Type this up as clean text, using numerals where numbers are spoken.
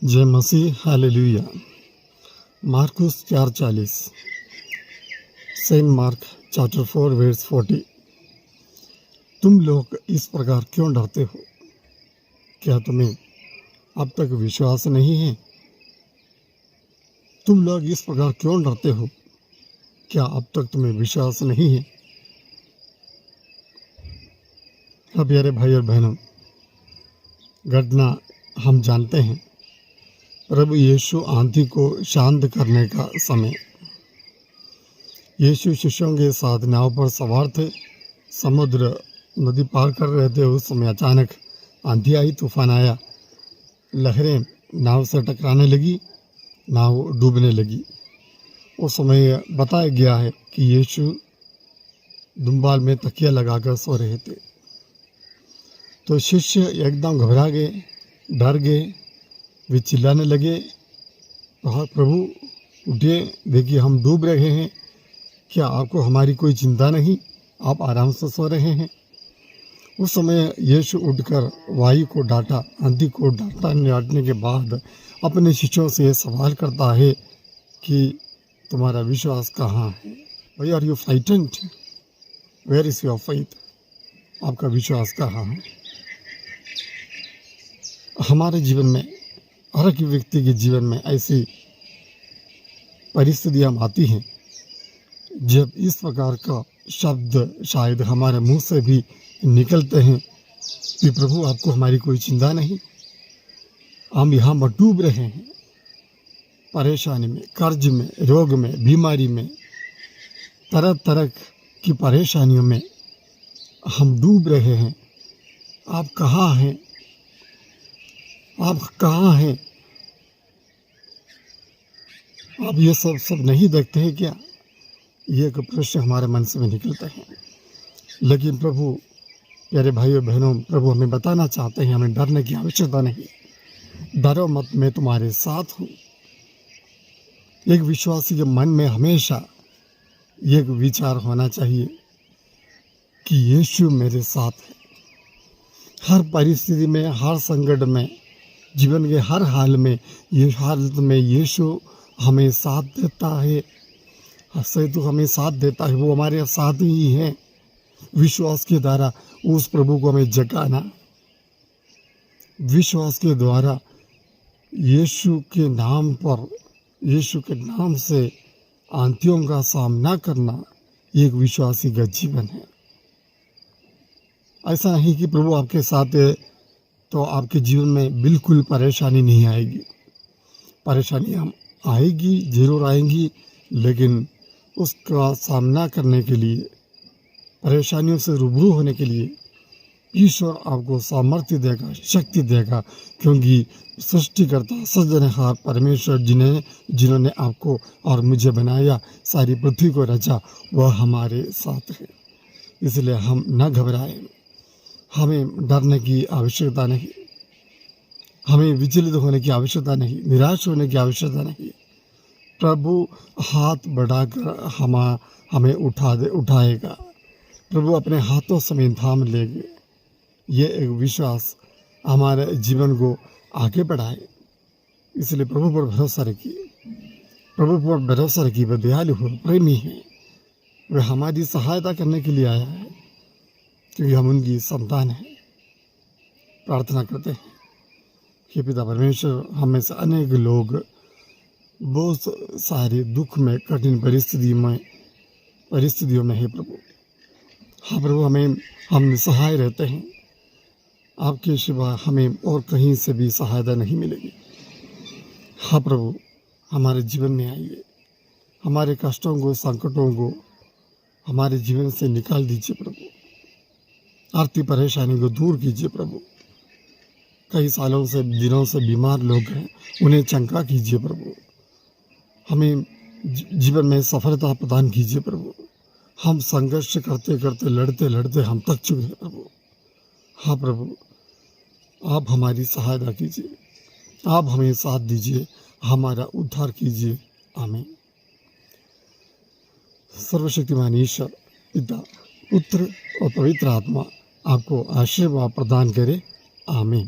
जय मसीह, हालेलुया। मार्कुस 4:40, सेंट मार्क चैप्टर 4 वर्स 40। तुम लोग इस प्रकार क्यों डरते हो? क्या तुम्हें अब तक विश्वास नहीं है? तुम लोग इस प्रकार क्यों डरते हो? क्या अब तक तुम्हें विश्वास नहीं है? अब प्यारे भाई और बहनों, घटना हम जानते हैं। प्रभु यीशु आंधी को शांत करने का समय। यीशु शिष्यों के साथ नाव पर सवार थे। समुद्र नदी पार कर रहे थे। उस समय अचानक आंधी आई, तूफान आया। लहरें नाव से टकराने लगी, नाव डूबने लगी। उस समय बताया गया है कि यीशु दुम्बाल में तकिया लगाकर सो रहे थे। तो शिष्य एकदम घबरा गए, डर गए। वे चिल्लाने लगे, प्रभु उठिए, देखिए हम डूब रहे हैं। क्या आपको हमारी कोई चिंता नहीं? आप आराम से सो रहे हैं। उस समय यीशु उठकर वायु को डांटा। आंधी को डांटने के बाद अपने शिष्यों से सवाल करता है कि तुम्हारा विश्वास कहाँ है? Why are you frightened? Where is your faith? आपका विश्वास कहाँ है? हमारे जीवन में, हर एक व्यक्ति के जीवन में ऐसी परिस्थितियाँ आती हैं जब इस प्रकार का शब्द शायद हमारे मुंह से भी निकलते हैं कि प्रभु आपको हमारी कोई चिंता नहीं, हम यहाँ पर डूब रहे हैं। परेशानी में, कर्ज में, रोग में, बीमारी में, तरह तरह की परेशानियों में हम डूब रहे हैं। आप कहाँ हैं? आप कहाँ हैं? आप ये सब नहीं देखते हैं क्या? ये एक प्रश्न हमारे मन से भी निकलता है। लेकिन प्रभु, प्यारे भाइयों बहनों, प्रभु हमें बताना चाहते हैं, हमें डरने की आवश्यकता नहीं। डरो मत, मैं तुम्हारे साथ हूँ। एक विश्वासी के मन में हमेशा एक विचार होना चाहिए कि यीशु मेरे साथ है। हर परिस्थिति में, हर संकट में, जीवन के हर हाल में, ये हालत में यीशु हमें साथ देता है। सही तो हमें साथ देता है, वो हमारे साथ ही है। विश्वास के द्वारा उस प्रभु को हमें जगाना, विश्वास के द्वारा यीशु के नाम पर, यीशु के नाम से आंधियों का सामना करना एक विश्वासी का जीवन है। ऐसा नहीं कि प्रभु आपके साथ है तो आपके जीवन में बिल्कुल परेशानी नहीं आएगी। परेशानी हम आएगी, जरूर आएंगी, लेकिन उसका सामना करने के लिए, परेशानियों से रूबरू होने के लिए ईश्वर आपको सामर्थ्य देगा, शक्ति देगा, क्योंकि सृष्टिकर्ता, सृजनहार परमेश्वर जिन्होंने आपको और मुझे बनाया, सारी पृथ्वी को रचा, वह हमारे साथ है। इसलिए हम न घबराएं, हमें डरने की आवश्यकता नहीं, हमें विचलित होने की आवश्यकता नहीं, निराश होने की आवश्यकता नहीं। प्रभु हाथ बढ़ाकर हमें उठाएगा। प्रभु अपने हाथों से थाम लेंगे। ये एक विश्वास हमारे जीवन को आगे बढ़ाए। इसलिए प्रभु पर भरोसा रखिए। प्रभु पर भरोसा रखिए। वह दयालु हो, प्रेमी है। वह हमारी सहायता करने के लिए आया है, क्योंकि हम उनकी संतान हैं। प्रार्थना करते हैं कि पिता परमेश्वर, हमें से अनेक लोग बहुत सारे दुख में, कठिन परिस्थितियों में है प्रभु। हाँ प्रभु, हम सहाय रहते हैं। आपके सिवा हमें और कहीं से भी सहायता नहीं मिलेगी। हाँ प्रभु, हमारे जीवन में आइए। हमारे कष्टों को, संकटों को हमारे जीवन से निकाल दीजिए प्रभु। आर्थिक परेशानी को दूर कीजिए प्रभु। कई सालों से, दिनों से बीमार लोग हैं, उन्हें चंगा कीजिए प्रभु। हमें जीवन में सफलता प्रदान कीजिए प्रभु। हम संघर्ष करते करते, लड़ते लड़ते हम थक चुके हैं प्रभु। हाँ प्रभु, आप हमारी सहायता कीजिए, आप हमें साथ दीजिए, हमारा उद्धार कीजिए। आमीन। सर्वशक्तिमान ईश्वर, पिता, पुत्र और पवित्र आत्मा आपको आशीर्वाद प्रदान करे। आमीन।